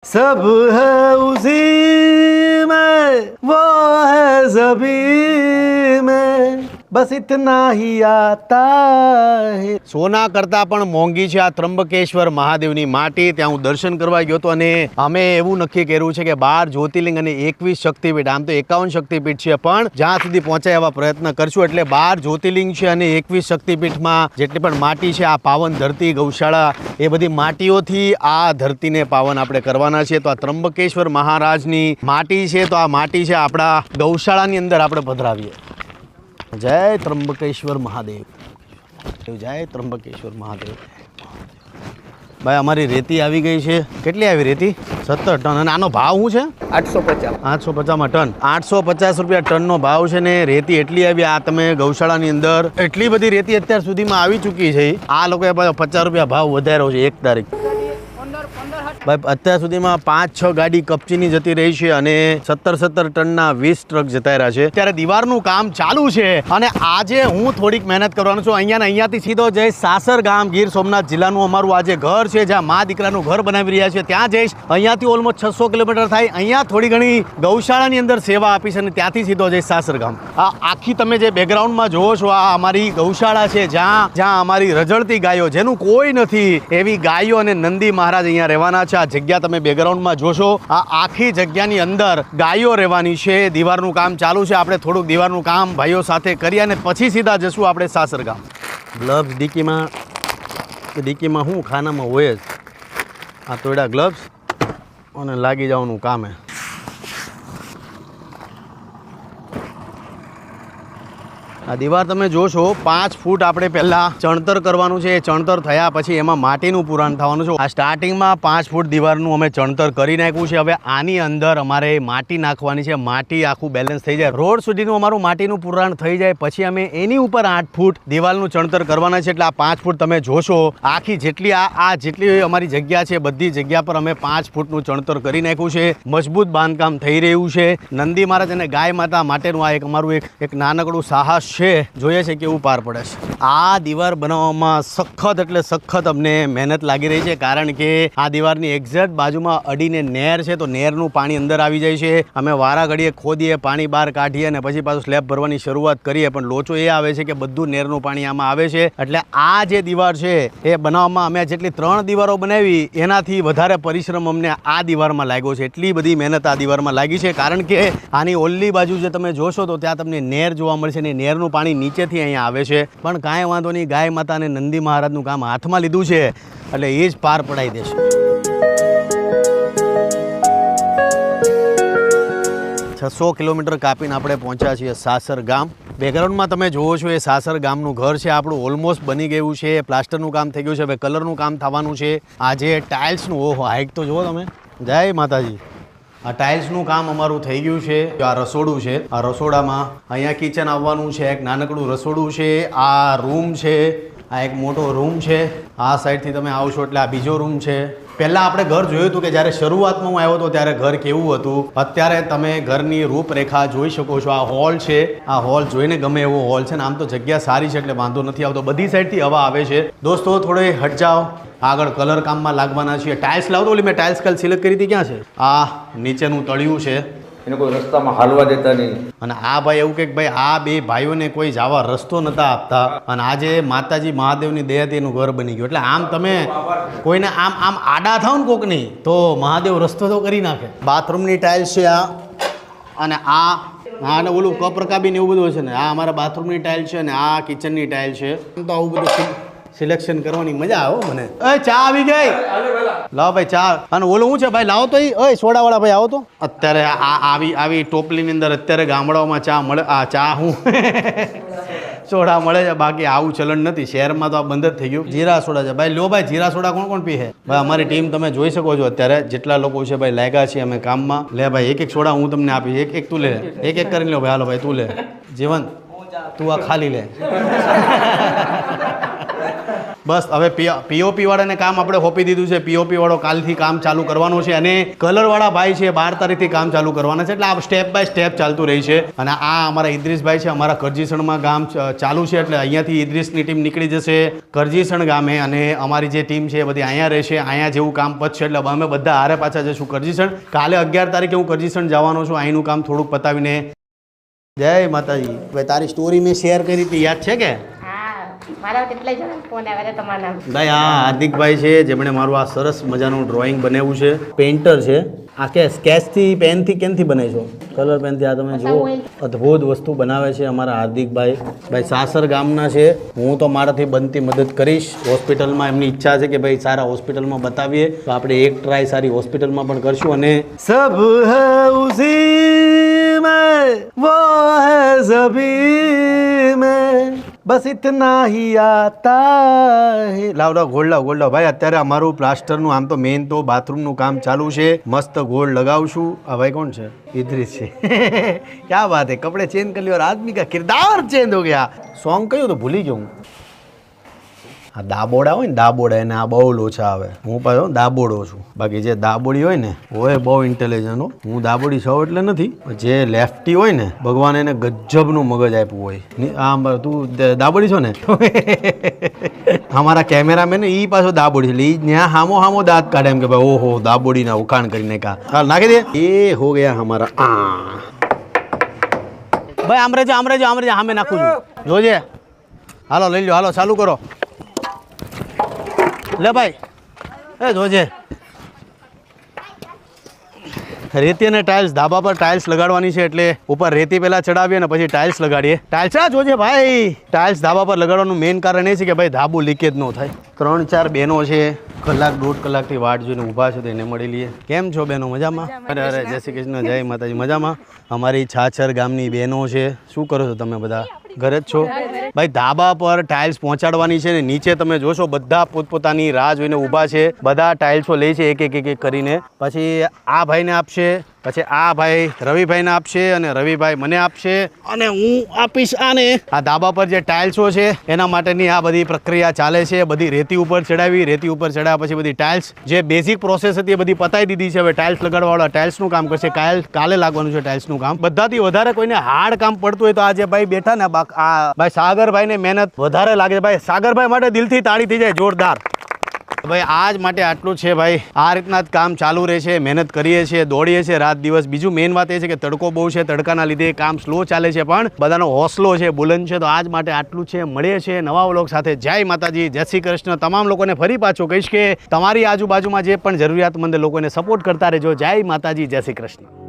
सब है उसी में वो है सभी में बस इतना ही आता है। સોના કરતા પણ મોંઘી છે આ ત્રંબકેશ્વર મહાદેવની માટી. ત્યાં હું દર્શન કરવા ગયો હતો અને અમે એવું નક્કી કર્યું છે કે 12 જ્યોતિર્લિંગ અને 21 શક્તિપીઠ, આમ તો 51 શક્તિપીઠ છે, પણ જ્યાં સુધી પહોંચાય એવા પ્રયત્ન કરશું. એટલે 12 જ્યોતિર્લિંગ છે અને 21 શક્તિપીઠમાં જેટલી પણ માટી છે, આ પાવન ધરતી ગૌશાળા, એ બધી માટીઓથી આ ધરતીને પાવન આપણે કરવાના છે. તો આ ત્રંબકેશ્વર મહારાજની માટી છે, તો આ માટી છે આપણા ગૌશાળાની અંદર આપણે પધરાવીએ. જય ત્રંબકેશ્વર મહાદેવ, જય ત્રંબકેશ્વર મહાદેવ. ભાઈ અમારી રેતી આવી ગઈ છે. કેટલી આવી રેતી? 17 ટન. અને આનો ભાવ શું છે? 850. 850માં ટન. 850 રૂપિયા ટનનો ભાવ છે ને રેતી એટલી આવી. આ તમે ગૌશાળાની અંદર એટલી બધી રેતી અત્યાર સુધીમાં આવી ચૂકી છે. આ લોકોએ 50 રૂપિયા ભાવ વધાર્યો છે 1 તારીખ. ભાઈ અત્યાર સુધીમાં 5-6 ગાડી કપચીની જતી રહી છે અને 17 ટનના 20 ટ્રક જતા રહ્યા છે. ત્યારે દીવારનું કામ ચાલુ છે અને આજે હું થોડીક મહેનત કરવાનો છું. અહીંયાથી સીધો જઈશ સાસર ગામ, ગીર સોમનાથ જિલ્લાનું અમારું આજે ઘર છે, જ્યાં મા દીકરાનું ઘર બનાવી રહ્યા છે. ત્યાં જઈશ. અહીંયાથી ઓલમોસ્ટ 600 કિલોમીટર થાય. અહીંયા થોડી ઘણી ગૌશાળાની અંદર સેવા આપીશ અને ત્યાંથી સીધો જઈશ સાસર ગામ. આ આખી તમે જે બેકગ્રાઉન્ડમાં જોવો છો, આ અમારી ગૌશાળા છે, જ્યાં અમારી રજળતી ગાયો, જેનું કોઈ નથી એવી ગાયો અને નંદી મહારાજ અહીંયા રહેવાના. આ જગ્યા તમે બેકગ્રાઉન્ડમાં જોશો, આ આખી જગ્યાની અંદર ગાયો રહેવાની છે. દીવારનું કામ ચાલુ છે. આપણે થોડુંક દીવારનું કામ ભાઈઓ સાથે કરીએ અને પછી સીધા જશું આપણે સાસર ગામ. ગ્લવ્સ ડીકીમાં હું ખાનામાં હોય જ. આ તોડા ગ્લવ્સ અને લાગી જવાનું કામ હે. આ દીવાર તમે જોશો 5 ફૂટ આપણે પહેલાં ચણતર કરવાનું છે. ચણતર થયા પછી એમાં માટીનું પુરાણ થવાનું છે. આ સ્ટાર્ટિંગમાં 5 ફૂટ દીવારનું અમે ચણતર કરી નાખ્યું છે. હવે આની અંદર અમારે માટી નાખવાની છે. માટી આખું બેલેન્સ થઈ જાય, રોડ સુધીનું અમારું માટીનું પુરાણ થઈ જાય પછી અમે એની ઉપર 8 ફૂટ દિવાલનું ચણતર કરવાના છે. એટલે આ 5 ફૂટ તમે જોશો આખી જેટલી જેટલી અમારી જગ્યા છે, બધી જગ્યા પર અમે 5 ફૂટનું ચણતર કરી નાખ્યું છે. મજબૂત બાંધકામ થઈ રહ્યું છે. નંદી મહારાજ અને ગાય માતા માટેનું આ અમારું એક નાનકડું સાહસ છે. જોઈએ છે કેવું પાર પડે છે. આ દીવાર બનાવવામાં સખત એટલે સખત અમને મહેનત લાગી રહી છે, કારણ કે આ દીવારની એક્ઝેક્ટ બાજુમાં અડીને નહેર છે. તો નહેરનું પાણી અંદર આવી જાય છે. અમે વારા ઘડીએ ખોદીએ, પાણી બહાર કાઢીએ અને પછી પાછું સ્લેબ ભરવાની શરૂઆત કરીએ. પણ લોચો એ આવે છે કે બધું નહેરનું પાણી આમાં આવે છે. એટલે આ જે દીવાર છે એ બનાવવામાં અમે જેટલી 3 દીવારો બનાવી એનાથી વધારે પરિશ્રમ અમને આ દીવારમાં લાગ્યો છે. એટલી બધી મહેનત આ દીવારમાં લાગી છે, કારણ કે આની ઓલ્લી બાજુ જે તમે જોશો તો ત્યાં તમને નહેર જોવા મળશે ને નહેરનું પાણી નીચેથી અહીંયા આવે છે. પણ કાંઈ વાંધો નહીં, ગાય માતા અને નંદી મહારાજનું કામ હાથમાં લીધું છે એટલે એ જ પાર પડાવી દેશે. 600 કિલોમીટર કાપીને આપણે પહોંચ્યા છીએ સાસર ગામ. બેકગ્રાઉન્ડમાં તમે જોવો છો એ સાસર ગામનું ઘર છે. આપણું ઓલમોસ્ટ બની ગયું છે. પ્લાસ્ટરનું કામ થઈ ગયું છે. હવે કલરનું કામ થવાનું છે. આ જે ટાઇલ્સનું, ઓહો હાઈટ તો જુઓ તમે. જય માતાજી. આ ટાઇલ્સનું કામ અમારું થઈ ગયું છે. આ રસોડું છે. આ રસોડામાં અહીંયા કિચન આવવાનું છે. એક નાનકડું રસોડું છે. આ રૂમ છે. આ એક મોટો રૂમ છે. આ સાઈડથી તમે આવશો એટલે આ બીજો રૂમ છે. પહેલાં આપણે ઘર જોયું હતું કે જ્યારે શરૂઆતમાં હું આવ્યો હતો ત્યારે ઘર કેવું હતું. અત્યારે તમે ઘરની રૂપરેખા જોઈ શકો છો. આ હોલ છે. આ હોલ જોઈને ગમે એવો હોલ છે ને આમ તો જગ્યા સારી છે એટલે વાંધો નથી આવતો. બધી સાઈડથી હવા આવે છે. દોસ્તો થોડે હટ જાઓ. આગળ કલર કામમાં લાગવાના છીએ. ટાઇલ્સ લાવતો ઓલી મેં ટાઇલ્સ કાલ સિલેક્ટ કરી હતી, ક્યાં છે? આ નીચેનું તળિયું છે. એને કોઈ રસ્તામાં હાલવા દેતા નહીં. અને આ ભાઈ એવું કે ભાઈ આ બે ભાઈઓને કોઈ જવા રસ્તો નતા આપતા. અને આજે માતાજી મહાદેવની દયાથી એનું ઘર બની ગયું. એટલે આમ તમે કોઈને આમ આડા થાવ ને કોક નહીં તો મહાદેવ રસ્તો તો કરી નાખે. બાથરૂમની ટાઇલ્સ છે આ. અને અને ઓલું કપ રકાબીને એવું બધું છે ને. આ અમારા બાથરૂમની ટાઇલ છે અને આ કિચનની ટાઇલ છે. તો આવું બધું સિલેક્શન કરવાની મજા આવે મને. ચા આવી ગઈ. લાવો ભાઈ ચા. અને ઓલું શું છે ભાઈ? લાવો તો સોડાવાળા ભાઈ આવો તો. અત્યારે આવી ટોપલીની અંદર અત્યારે ગામડાઓમાં ચા મળે. આ ચા હું સોડા મળે છે, બાકી આવું ચલણ નથી. શહેરમાં તો આ બંધ જ થઈ ગયું. જીરા સોડા છે ભાઈ. લો ભાઈ જીરા સોડા કોણ કોણ પીએ? ભાઈ અમારી ટીમ તમે જોઈ શકો છો અત્યારે જેટલા લોકો છે ભાઈ લાગ્યા છીએ અમે કામમાં. લે ભાઈ એક સોડા હું તમને આપીશ. એક તું લે. એક કરીને લો ભાઈ. હાલો ભાઈ તું લે. જીવન તું આ ખાલી લે. બસ હવે પીઓપી વાળાને કામ આપણે હોપી દીધું છે. પીઓપી વાળો કાલથી કામ ચાલુ કરવાનો છે અને કલર વાળા ભાઈ છે 12 તારીખથી કામ ચાલુ કરવાના છે. એટલે આ સ્ટેપ બાય સ્ટેપ ચાલતું રહી છે. અને આ અમારા ઇદ્રીસભાઈ છે, અમારા કરજીસણમાં ગામ ચાલુ છે. એટલે અહીંયાથી ઇદ્રીસની ટીમ નીકળી જશે કરજીસણ ગામે અને અમારી જે ટીમ છે એ બધી અહીંયા રહેશે. અહીંયા જેવું કામ પતશે એટલે અમે બધા હારે પાછા જઈશું કરજીસણ. કાલે 11 તારીખે હું કરજીસણ જવાનો છું. અહીંનું કામ થોડુંક પતાવીને. જય માતાજી. ભાઈ તારી સ્ટોરી મેં શેર કરી હતી, યાદ છે કે? ભાઈ આ હાર્દિકભાઈ છે જેમણે મારું આ સરસ મજાનું ડ્રોઈંગ બનાવ્યું છે. પેઇન્ટર છે. આ કે સ્કેચથી પેનથી કેનથી બનાવી છો? કલર પેનથી. આ તમે જુઓ અદ્ભુત વસ્તુ બનાવે છે અમારા હાર્દિકભાઈ. ભાઈ સાસર ગામના છે. હું તો મારાથી બનતી મદદ કરીશ. હોસ્પિટલમાં એમની ઈચ્છા છે કે ભાઈ સારા હોસ્પિટલમાં બતાવીએ તો આપણે એક ટ્રાય સારી હોસ્પિટલમાં પણ કરશું. અને સબ હૈ ઉસી મેં વો હૈ ઝબી મેં બસ ઇતના હી આતા હે. લાવ ગોળ લાવ ભાઈ. અત્યારે અમારું પ્લાસ્ટરનું આમ તો મેઇન તો બાથરૂમનું કામ ચાલુ છે. મસ્ત ગોળ લગાવશું. આ ભાઈ કોણ છે? ઇદ્રીસ છે. ક્યા બાત હે, કપડે ચેન્જ કરી લિયો, આદમી કા કિરદાર ચેન્જ હો ગયા. સોંગ કયું તો ભૂલી ગયો હું. આ દાબોડા હોય ને, દાબોડા એને આ બહુ લોચા આવે. હું પાછો દાબોડો છું. બાકી જે દાબોડી હોય ને હોય બહુ ઇન્ટેલિજન્ટ હો. હું દાબોડી છું એટલે નથી. જે લેફ્ટી હોય ને ભગવાન એને ગજબનું મગજ આપ્યું હોય. આમ તું દાબોડી છો ને? અમારા કેમેરામેન એ પાછો દાબોડી છે. એટલે એ ત્યાં હામો દાંત કાઢે એમ કે ભાઈ ઓહો દાબોડીના ઉખાણ કરીને કા હાલ નાખી દે. એ હો ગયા હમારા. ભાઈ આમ રેજો સામે નાખું છું. જોજે. હાલો લઈ લો, હાલો ચાલુ કરો. લે ભાઈ એ જોજે. રેતી અને ટાઇલ્સ, ધાબા પર ટાઇલ્સ લગાડવાની છે એટલે ઉપર રેતી પહેલા ચડાવીએ ને પછી ટાઇલ્સ લગાડીએ. ટાઇલ્સ જોજે ભાઈ. ટાઇલ્સ ધાબા પર લગાડવાનું મેઇન કારણ એ છે કે ભાઈ ધાબુ લીકેજ ન થાય. 3-4 બહેનો છે, કલાક 1.5 કલાકથી વાટ જોઈને ઊભા છે તો એને મળી લઈએ. કેમ છો બહેનો? મજામાં? અરે જય શ્રી કૃષ્ણ, જય માતાજી. મજામાં? અમારી છાછર ગામની બહેનો છે. શું કરો છો તમે બધા? ઘરે જ છો? ભાઈ ધાબા પર ટાઇલ્સ પહોંચાડવાની છે ને નીચે તમે જોશો બધા પોતપોતાની રાહ જોઈને ઊભા છે. બધા ટાઇલ્સો લે છે એક એક કરીને. પછી આ ભાઈને આપશે, પછી આ ભાઈ રવિભાઈને આપશે અને રવિભાઈ મને આપશે અને હું આપીશ આને. આ ધાબા પર જે ટાઇલ્સો છે એના માટેની આ બધી પ્રક્રિયા ચાલે છે. બધી રેતી ઉપર ચડાવી, રેતી ઉપર ચડાવ્યા પછી બધી ટાઇલ્સ જે બેઝિક પ્રોસેસ હતી એ બધી પતાવી દીધી છે. હવે ટાઇલ્સ લગાડવાવાળા ટાઇલ્સનું કામ કરશે. કાલે લાગવાનું છે ટાઇલ્સનું કામ. બધાથી વધારે કોઈને હાર્ડ કામ પડતું હોય તો આ જે ભાઈ બેઠા ને આ ભાઈ સાગરભાઈને મહેનત વધારે લાગે છે. ભાઈ સાગરભાઈ માટે દિલથી તાળી થઈ જાય જોરદાર. ભાઈ આજ માટે આટલું છે ભાઈ. આ રીતના જ કામ ચાલુ રહે છે. મહેનત કરીએ છીએ, દોડીએ છીએ રાત દિવસ. બીજું મેઇન વાત એ છે કે તડકો બહુ છે. તડકાના લીધે કામ સ્લો ચાલે છે પણ બધાનો હોસલો છે, બુલંદ છે. તો આજ માટે આટલું છે. મળીએ છીએ નવા વ્લોગ સાથે. જય માતાજી, જય શ્રી કૃષ્ણ. તમામ લોકોને ફરી પાછું કહીશ કે તમારી આજુબાજુમાં જે પણ જરૂરિયાતમંદ લોકોને સપોર્ટ કરતા રહેજો. જય માતાજી, જય શ્રી કૃષ્ણ.